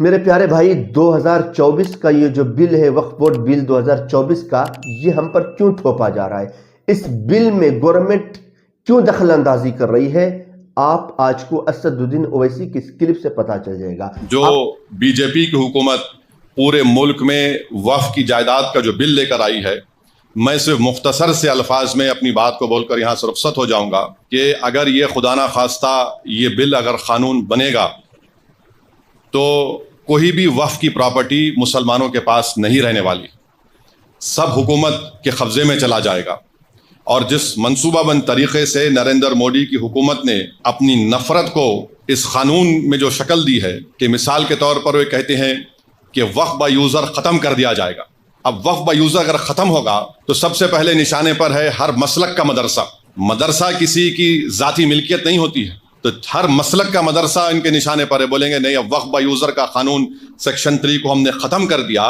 میرے پیارے بھائی، 2024 کا یہ جو بل ہے، وقف بورڈ بل 2024 کا، یہ ہم پر کیوں تھوپا جا رہا ہے؟ اس بل میں گورنمنٹ کیوں دخل اندازی کر رہی ہے؟ آپ آج کو اسد الدین اویسی کی اس کلپ سے پتا چل جائے گا۔ جو بی جے پی کی حکومت پورے ملک میں وقف کی جائیداد کا جو بل لے کر آئی ہے، میں صرف مختصر سے الفاظ میں اپنی بات کو بول کر یہاں سے رخصت ہو جاؤں گا کہ اگر یہ خدا نہ خواستہ یہ بل اگر قانون بنے گا تو کوئی بھی وقف کی پراپرٹی مسلمانوں کے پاس نہیں رہنے والی، سب حکومت کے قبضے میں چلا جائے گا۔ اور جس منصوبہ بند طریقے سے نریندر مودی کی حکومت نے اپنی نفرت کو اس قانون میں جو شکل دی ہے کہ مثال کے طور پر وہ کہتے ہیں کہ وقف با یوزر ختم کر دیا جائے گا۔ اب وقف با یوزر اگر ختم ہوگا تو سب سے پہلے نشانے پر ہے ہر مسلک کا مدرسہ۔ مدرسہ کسی کی ذاتی ملکیت نہیں ہوتی ہے، تو ہر مسلک کا مدرسہ ان کے نشانے پر ہے۔ بولیں گے نہیں، اب وقف با یوزر کا قانون سیکشن 3 کو ہم نے ختم کر دیا،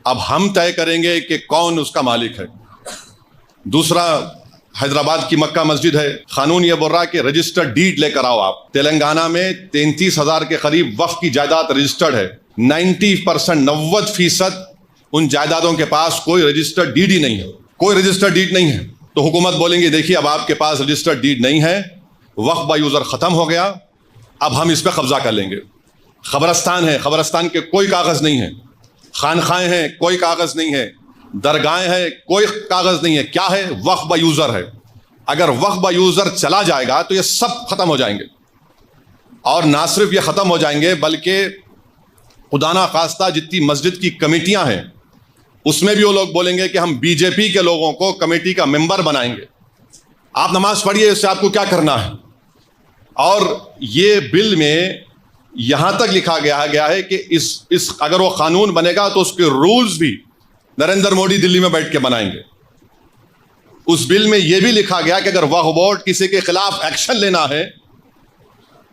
اب ہم طے کریں گے کہ کون اس کا مالک ہے۔ دوسرا، حیدرآباد کی مکہ مسجد ہے، قانون یہ بول رہا ہے کہ رجسٹرڈ ڈیڈ لے کر آؤ آپ۔ تلنگانہ میں 33,000 کے قریب وقف کی جائیداد رجسٹرڈ ہے، 90% ان جائیدادوں کے پاس کوئی رجسٹرڈ ڈیڈ ہی نہیں ہے، کوئی رجسٹرڈ ڈیڈ نہیں ہے۔ تو حکومت بولیں گے دیکھیے اب آپ کے پاس رجسٹرڈ ڈیڈ نہیں ہے، وقف با یوزر ختم ہو گیا، اب ہم اس پہ قبضہ کر لیں گے۔ قبرستان ہے، قبرستان کے کوئی کاغذ نہیں ہے، خانقاہیں ہیں، کوئی کاغذ نہیں ہے، درگاہیں ہیں، کوئی کاغذ نہیں ہے، کیا ہے؟ وقف با یوزر ہے۔ اگر وقف با یوزر چلا جائے گا تو یہ سب ختم ہو جائیں گے، اور نہ صرف یہ ختم ہو جائیں گے بلکہ خدا نہ خواستہ جتنی مسجد کی کمیٹیاں ہیں اس میں بھی وہ لوگ بولیں گے کہ ہم بی جے پی کے لوگوں کو کمیٹی کا ممبر بنائیں گے۔ آپ نماز پڑھیے، اس سے آپ کو کیا کرنا ہے؟ اور یہ بل میں یہاں تک لکھا گیا ہے کہ اس اگر وہ قانون بنے گا تو اس کے رولز بھی نریندر مودی دلی میں بیٹھ کے بنائیں گے۔ اس بل میں یہ بھی لکھا گیا کہ اگر وقف بورڈ کسی کے خلاف ایکشن لینا ہے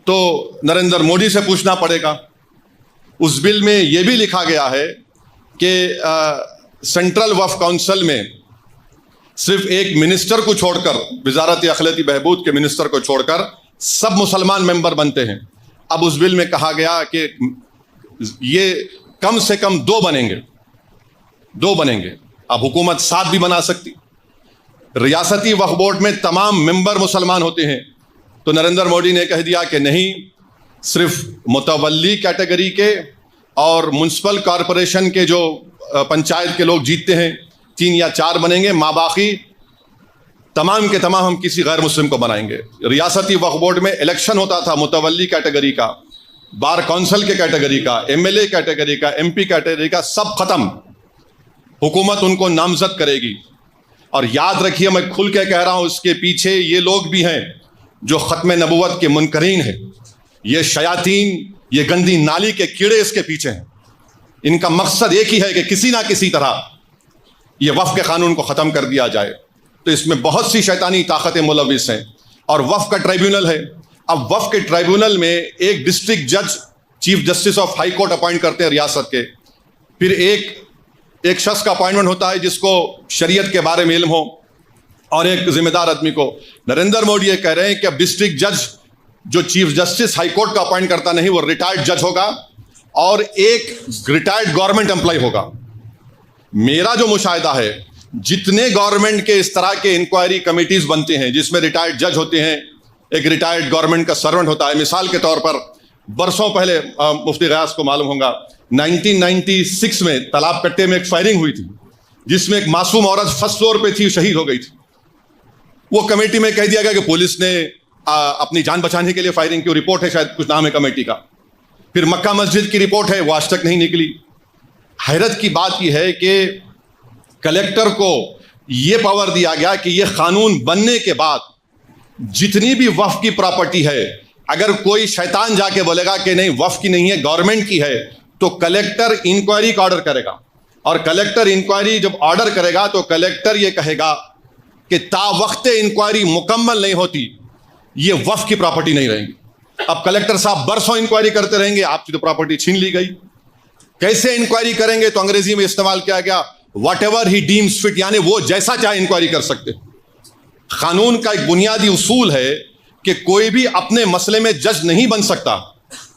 تو نریندر مودی سے پوچھنا پڑے گا۔ اس بل میں یہ بھی لکھا گیا ہے کہ سینٹرل وقف کونسل میں صرف ایک منسٹر کو چھوڑ کر، وزارت اقلیتی بہبود کے منسٹر کو چھوڑ کر سب مسلمان ممبر بنتے ہیں۔ اب اس بل میں کہا گیا کہ یہ کم سے کم 2 بنیں گے، 2 بنیں گے۔ اب حکومت 7 بھی بنا سکتی۔ ریاستی وقف بورڈ میں تمام ممبر مسلمان ہوتے ہیں، تو نریندر مودی نے کہہ دیا کہ نہیں، صرف متولی کیٹیگری کے اور میونسپل کارپوریشن کے جو پنچایت کے لوگ جیتتے ہیں 3 یا 4 بنیں گے، باقی تمام کے تمام ہم کسی غیر مسلم کو بنائیں گے۔ ریاستی وقف بورڈ میں الیکشن ہوتا تھا متولی کیٹیگری کا، بار کونسل کے کیٹیگری کا، ایم ایل اے کیٹیگری کا، ایم پی کیٹیگری کا، سب ختم۔ حکومت ان کو نامزد کرے گی۔ اور یاد رکھیے، میں کھل کے کہہ رہا ہوں، اس کے پیچھے یہ لوگ بھی ہیں جو ختم نبوت کے منکرین ہیں۔ یہ شیاطین، یہ گندی نالی کے کیڑے اس کے پیچھے ہیں۔ ان کا مقصد ایک ہی ہے کہ کسی نہ کسی طرح یہ وقف کے قانون کو ختم کر دیا جائے۔ تو اس میں بہت سی شیطانی طاقتیں ملوث ہیں۔ اور وقف کا ٹریبیونل ہے۔ اب وقف کے ٹریبیونل میں ایک ڈسٹرکٹ جج chief justice of high court appoint کرتے ہیں ریاست کے، پھر ایک شخص کا اپوائنٹمنٹ ہوتا ہے جس کو شریعت کے بارے میں علم ہو، اور ایک ذمہ دار آدمی کو۔ نریندر مودی یہ کہہ رہے ہیں کہ اب ڈسٹرکٹ جج جو چیف جسٹس ہائی کورٹ کا اپوائنٹ کرتا نہیں، وہ ریٹائرڈ جج ہوگا اور ایک ریٹائرڈ گورنمنٹ امپلائی ہوگا۔ میرا جو مشاہدہ ہے، جتنے گورنمنٹ کے اس طرح کے انکوائری کمیٹیز بنتے ہیں جس میں ریٹائرڈ جج ہوتے ہیں، ایک ریٹائرڈ گورنمنٹ کا سرونٹ ہوتا ہے۔ مثال کے طور پر برسوں پہلے مفتی غیاث کو معلوم ہوگا 1996 میں تالاب کٹے میں ایک فائرنگ ہوئی تھی جس میں ایک معصوم عورت فرسٹ فلور پہ تھی، شہید ہو گئی تھی۔ وہ کمیٹی میں کہہ دیا گیا کہ پولیس نے اپنی جان بچانے کے لیے فائرنگ کی، رپورٹ ہے، شاید کچھ نام ہے کمیٹی کا۔ پھر مکہ مسجد کی رپورٹ ہے، وہ آج تک نہیں نکلی۔ حیرت کی بات یہ ہے کہ کلیکٹر کو یہ پاور دیا گیا کہ یہ قانون بننے کے بعد جتنی بھی وقف کی پراپرٹی ہے، اگر کوئی شیطان جا کے بولے گا کہ نہیں وقف کی نہیں ہے، گورنمنٹ کی ہے، تو کلیکٹر انکوائری کا آرڈر کرے گا۔ اور کلیکٹر انکوائری جب آرڈر کرے گا تو کلیکٹر یہ کہے گا کہ تا وقت انکوائری مکمل نہیں ہوتی یہ وقف کی پراپرٹی نہیں رہیں گی۔ اب کلیکٹر صاحب برسوں انکوائری کرتے رہیں گے، آپ کی تو پراپرٹی چھین لی گئی۔ کیسے انکوائری کریں گے؟ تو انگریزی میں استعمال کیا گیا whatever he deems fit, یعنی وہ جیسا چاہے انکوائری کر سکتے۔ قانون کا ایک بنیادی اصول ہے کہ کوئی بھی اپنے مسئلے میں جج نہیں بن سکتا،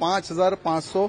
5,500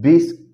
20